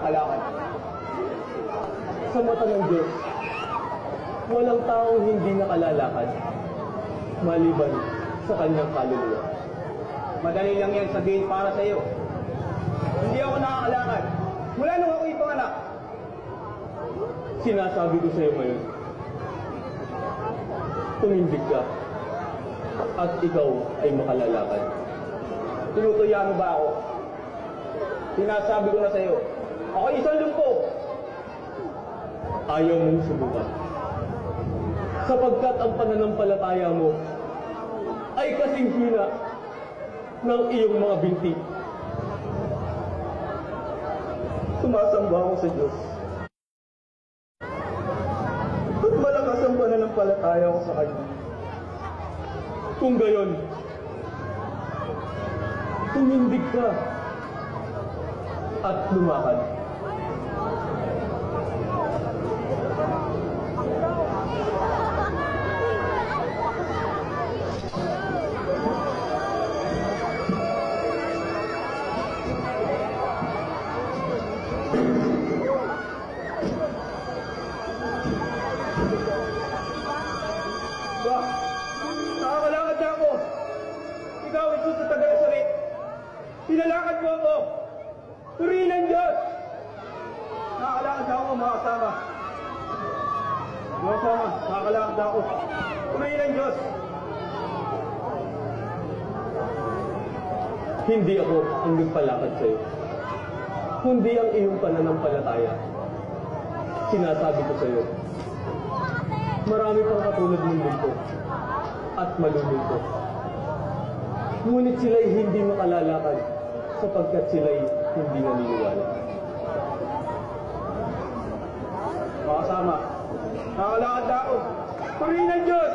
Kalakad. Sa mata ng Diyos, walang taong hindi nakalalakad, maliban sa kanyang kaluluwa. Madali lang yan sabihin para sa iyo. Hindi ako nakakalakad. Mula nung ako ipanganak. Sinasabi ko sa iyo ngayon, tumindig ka at ikaw ay makalalakad. Tinutuyaan mo ba ako? Sinasabi ko na sa iyo, ako isang lumpo. Ayaw mong subukan. Sapagkat ang pananampalataya mo ay kasing hina ng iyong mga binti. Sumasamba ako sa Diyos. At malakas ang pananampalataya ko sa Kanya. Kung gayon, tumindig ka at lumakad. Ba, nakakalakad na ako. Ikaw, Jesus sa Nazaret. Pinalakad mo ako. Purihin ang Diyos. Nakakalakad na ako, mga kasama. Mga kasama, nakakalakad na ako. Purihin ang Diyos. Hindi ako ang nagpalakad sa iyo, kundi ang iyong pananampalataya. Sinasabi ko sa iyo, marami pang katulad ng multo at malulunto. Ngunit sila'y hindi makalalakad sapagkat sila'y hindi naniniwala. Mga kasama, nakakalakad na ako. Purihin ang Diyos.